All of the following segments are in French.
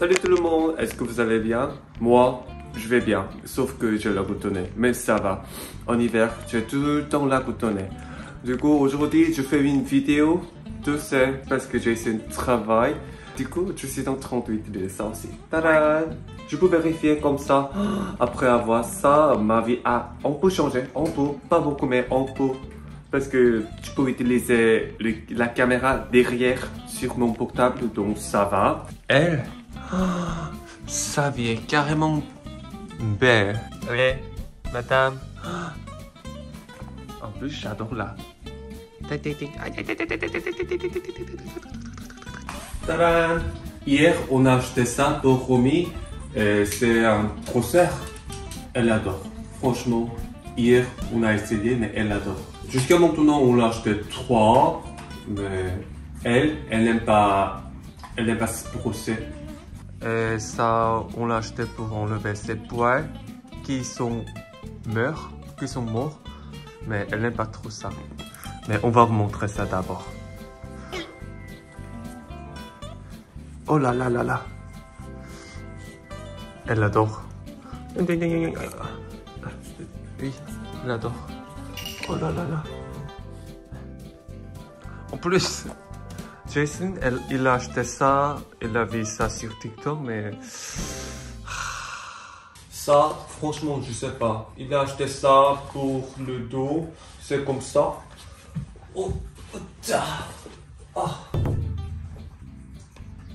Salut tout le monde, est-ce que vous allez bien? Moi, je vais bien, sauf que j'ai la goutte au nez, mais ça va. En hiver, j'ai tout le temps la goutte au nez. Du coup, aujourd'hui, je fais une vidéo de ça parce que j'ai essayé un travail. Du coup, je suis en train d'utiliser ça aussi. Tada! Je peux vérifier comme ça. Après avoir ça, ma vie a un peu changé. Un peu, pas beaucoup, mais un peu. Parce que je peux utiliser la caméra derrière sur mon portable, donc ça va. Elle, sa vie est carrément belle. Oui, madame. En plus, j'adore la. Tadam! Hier, on a acheté ça pour Romy. C'est un troceur. Elle adore. Franchement, hier, on a essayé, mais elle adore. Jusqu'à maintenant, on l'a acheté 3, mais elle n'aime pas se brosser. Et ça, on l'a acheté pour enlever ses poils qui sont morts, mais elle n'aime pas trop ça. Mais on va vous montrer ça d'abord. Oh là là là là. Elle adore. Oui, elle adore. Oh là là là. En plus, Jason, il a acheté ça, il a vu ça sur TikTok, mais... Ça, franchement, je sais pas. Il a acheté ça pour le dos. C'est comme ça. Oh, ah.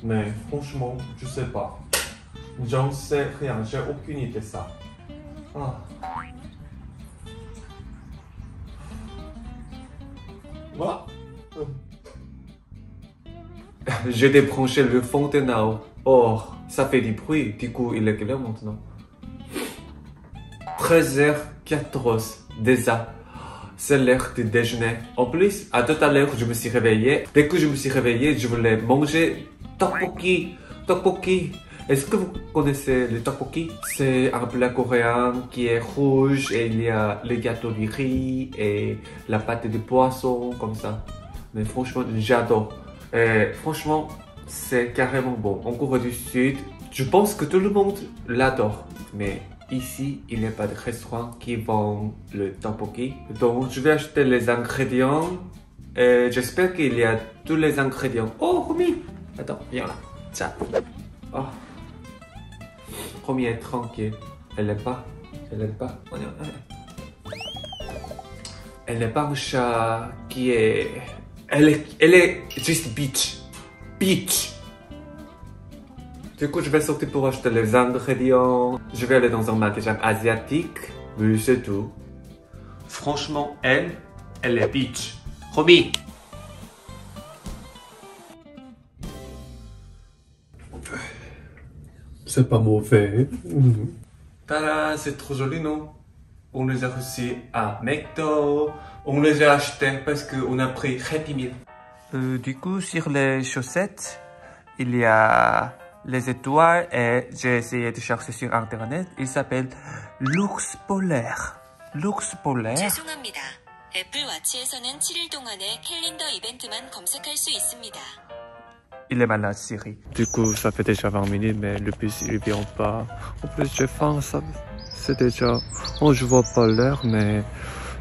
Mais franchement, je sais pas. J'en sais rien, j'ai aucune idée de ça. Ah. Voilà. J'ai débranché le fontaine. Or, ça fait du bruit. Du coup, il est quelle heure maintenant? 13h14 déjà. C'est l'heure du déjeuner. En plus, à tout à l'heure, je me suis réveillé. Dès que je me suis réveillé, je voulais manger tteokbokki. Tteokbokki. Est-ce que vous connaissez le tteokbokki? C'est un plat coréen qui est rouge et il y a le gâteau de riz et la pâte de poisson comme ça. Mais franchement, j'adore. Franchement, c'est carrément bon. En Corée du Sud, je pense que tout le monde l'adore. Mais ici, il n'y a pas de restaurant qui vend le tteokbokki. Donc, je vais acheter les ingrédients. J'espère qu'il y a tous les ingrédients. Oh, Romy! Attends, viens là. Ça. Oh. Romy est tranquille. Elle n'aime pas. Elle n'aime pas. Elle n'est pas un chat qui est... Elle est juste bitch. Bitch. Du coup, je vais sortir pour acheter les ingrédients. Je vais aller dans un magasin asiatique. Mais c'est tout. Franchement, elle est bitch. Romy. C'est pas mauvais. Tada, c'est trop joli, non? On les a reçus à McDo. On les a achetés parce qu'on a pris Happy Meal. Du coup, sur les chaussettes, il y a les étoiles et j'ai essayé de chercher sur internet. Il s'appelle l'ours polaire. L'ours polaire. 죄송합니다. 애플워치에서는 7일 동안의 캘린더 이벤트만 검색할 수 있습니다. Il est malade, Siri. Du coup, ça fait déjà 20 minutes, mais le bus, il vient pas. En plus, j'ai faim, ça... C'est déjà... Oh, je vois pas l'heure, mais...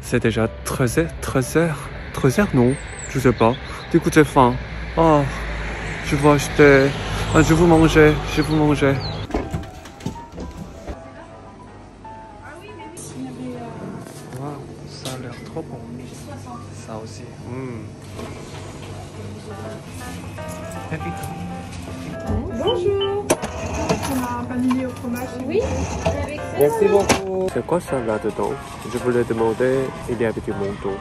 C'est déjà 13h. 13h, non, je sais pas. Du coup, j'ai faim. Oh, je vais acheter... Oh, je veux manger. Wow, ça a l'air trop bon. Ça aussi. Bonjour. On a un panini au fromage. Oui. Merci beaucoup. C'est quoi ça là-dedans? Je voulais demander, il y avait du monton.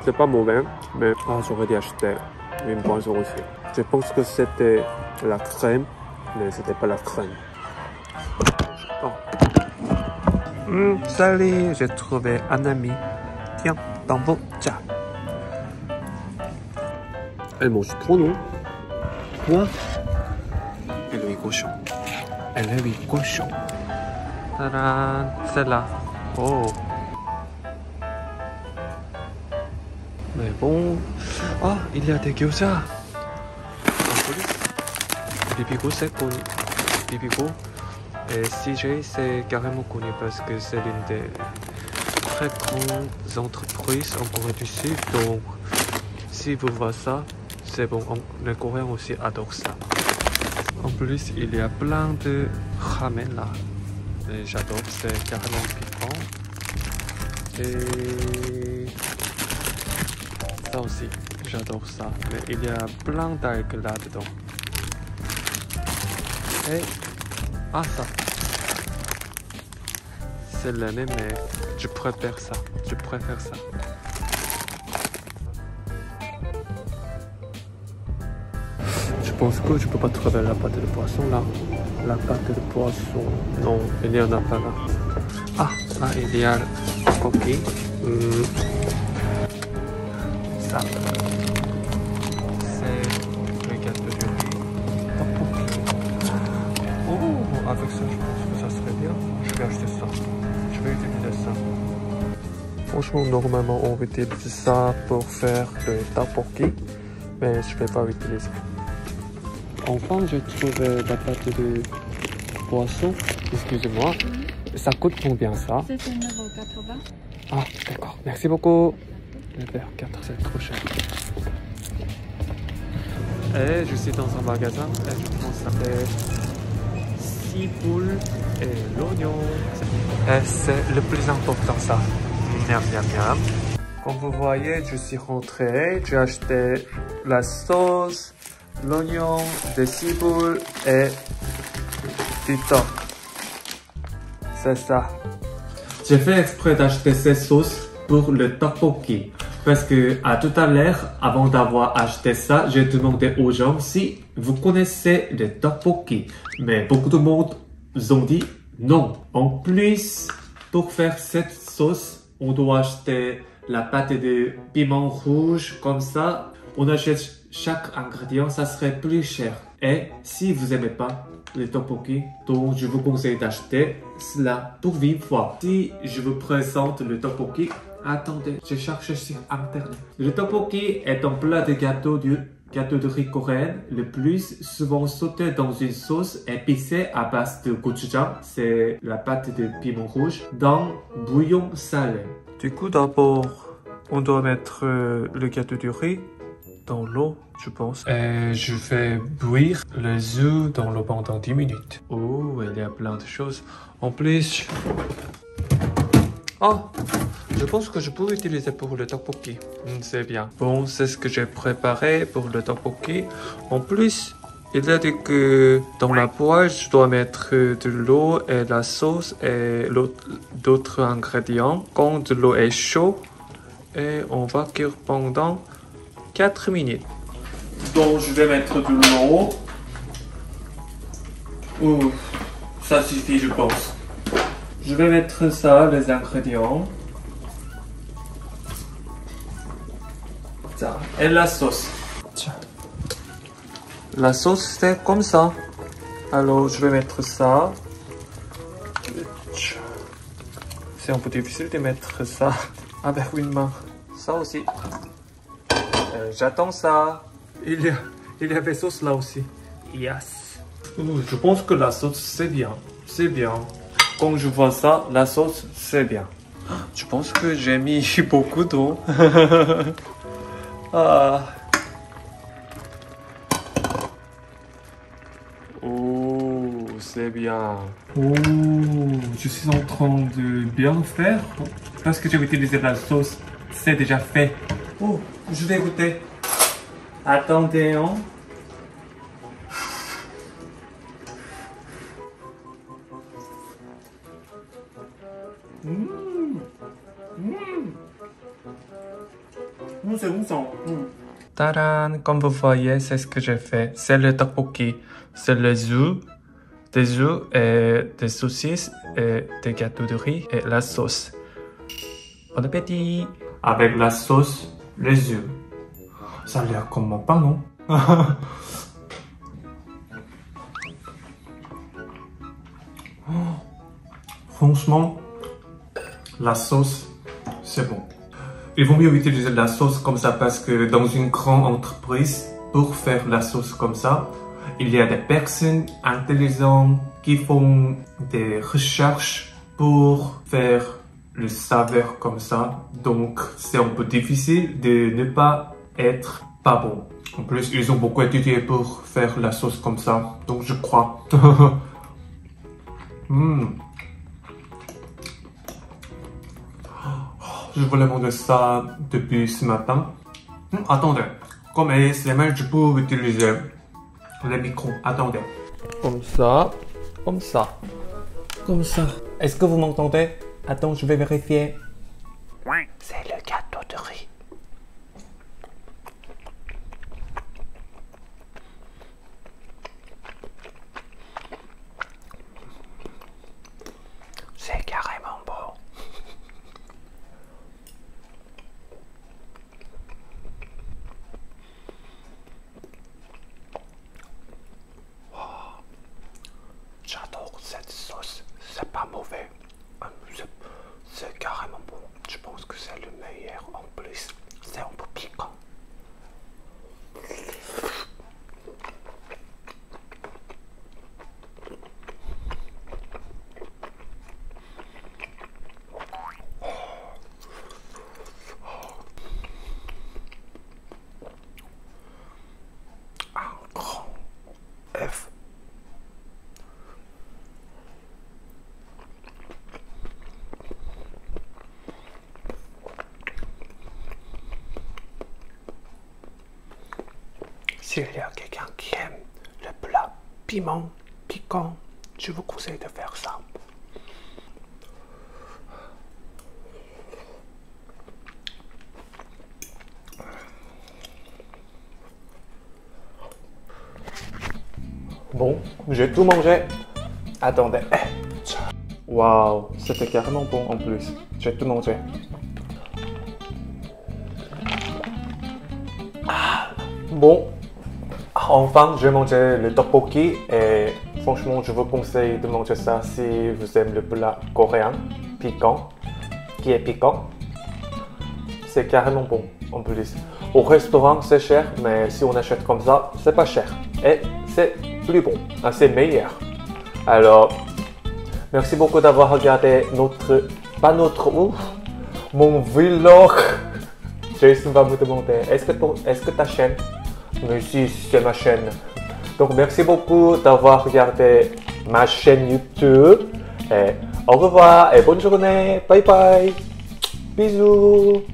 C'est pas mauvais, mais j'aurais dû acheter une boisson aussi. Je pense que c'était la crème, mais c'était pas la crème. Oh. Salut, j'ai trouvé un ami. Tiens, dans vos chats. Elle mange trop, non? Quoi? Elle est cochon. Tadam, c'est là. Oh. Mais bon... Ah, il y a des gyoza. Bibigo, c'est connu. Bibigo. Et CJ, c'est carrément connu parce que c'est l'une des très grandes entreprises en Corée du Sud. Donc, si vous voyez ça, c'est bon. Les Coréens aussi adorent ça. En plus, il y a plein de ramen là. Et j'adore, c'est carrément piquant. Et ça aussi, j'adore ça. Mais il y a plein d'algues là-dedans. Et ah, ça. C'est l'année, mais je préfère ça. Je préfère ça. Je pense que je peux pas trouver la pâte de poisson là. La pâte de poisson. Non, il n'y en a pas là. Ah, là il y a le coquille. Ça. C'est le gâteau du riz. Oh, avec ça, je pense que ça serait bien. Je vais acheter ça. Je vais utiliser ça. Franchement, normalement, on utilise ça pour faire le tteokbokki, mais je vais pas l'utiliser. Enfin, j'ai trouvé la pâte de poisson. Excusez-moi. Ça coûte combien ça? C'est 9,80 €. Ah, d'accord. Merci beaucoup. Le verre 4, c'est trop cher. Et je suis dans un magasin et je pense que ça fait 6 boules et l'oignon. Et c'est le plus important ça. Miam, miam, miam. Comme vous voyez, je suis rentré. J'ai acheté la sauce, l'oignon, des ciboules et du thon. C'est ça. J'ai fait exprès d'acheter ces sauces pour le tteokbokki. Parce que à tout à l'heure, avant d'avoir acheté ça, j'ai demandé aux gens si vous connaissez le tteokbokki. Mais beaucoup de monde ont dit non. En plus, pour faire cette sauce, on doit acheter la pâte de piment rouge comme ça. On achète chaque ingrédient, ça serait plus cher. Et si vous n'aimez pas le tteokbokki, donc je vous conseille d'acheter cela pour une fois. Si je vous présente le tteokbokki, attendez, je cherche sur internet. Le tteokbokki est un plat de gâteau de riz coréen le plus souvent sauté dans une sauce épicée à base de gochujang, c'est la pâte de piment rouge, dans bouillon salé. Du coup, d'abord, on doit mettre le gâteau de riz dans l'eau, je pense. Et je vais bouillir les œufs dans l'eau pendant 10 minutes. Oh, il y a plein de choses. En plus... Oh, je pense que je peux utiliser pour le tteokbokki. C'est bien. Bon, c'est ce que j'ai préparé pour le tteokbokki. En plus, il a dit que dans la poêle, je dois mettre de l'eau et la sauce et d'autres ingrédients. Quand l'eau est chaude, et on va cuire pendant 4 minutes. Donc, je vais mettre de l'eau. Ouh, ça suffit, je pense. Je vais mettre ça, les ingrédients. Ça. Et la sauce. Tiens. La sauce, c'est comme ça. Alors, je vais mettre ça. C'est un peu difficile de mettre ça avec une main. Ça aussi. J'attends ça. Il y avait sauce là aussi. Yes. Je pense que la sauce, c'est bien. C'est bien. Quand je vois ça, la sauce, c'est bien. Je pense que j'ai mis beaucoup d'eau. Ah. Oh, c'est bien. Oh, je suis en train de bien faire. Parce que j'ai utilisé la sauce, c'est déjà fait. Oh, je vais goûter. Attendez, hein. C'est bon ça. Tadam, comme vous voyez, c'est ce que j'ai fait. C'est le tteokbokki. C'est les œufs, des œufs et des saucisses et des gâteaux de riz et la sauce. Bon appétit. Avec la sauce, les œufs. Ça a l'air comme un pain, non? Franchement, la sauce, c'est bon. il vaut mieux utiliser la sauce comme ça parce que dans une grande entreprise, pour faire la sauce comme ça, il y a des personnes intelligentes qui font des recherches pour faire le saveur comme ça. Donc, c'est un peu difficile de ne pas être pas bon. En plus, ils ont beaucoup étudié pour faire la sauce comme ça. Donc, je crois. Je voulais manger ça depuis ce matin. Attendez. Comme ASMR, je peux utiliser le micro. Attendez. Comme ça. Comme ça. Comme ça. Est-ce que vous m'entendez? Attends, je vais vérifier. C'est le gâteau de riz. C'est carrément bon. J'adore cette sauce. C'est pas mauvais. C'est carrément bon. Je pense que c'est le meilleur en plus. C'est un peu piquant. Un grand œuf. S'il y a quelqu'un qui aime le plat piquant, je vous conseille de faire ça. Bon, j'ai tout mangé. Attendez. Waouh, c'était carrément bon en plus. J'ai tout mangé. Bon. Enfin, j'ai mangé le tteokbokki et franchement, je vous conseille de manger ça si vous aimez le plat coréen piquant, qui est piquant. C'est carrément bon en plus. Au restaurant, c'est cher, mais si on achète comme ça, c'est pas cher. Et c'est plus bon, c'est meilleur. Alors, merci beaucoup d'avoir regardé mon vlog. Jason va me demander, est-ce que ta chaîne? Mais si, c'est ma chaîne. Donc merci beaucoup d'avoir regardé ma chaîne YouTube. Et au revoir et bonne journée. Bye bye. Bisous.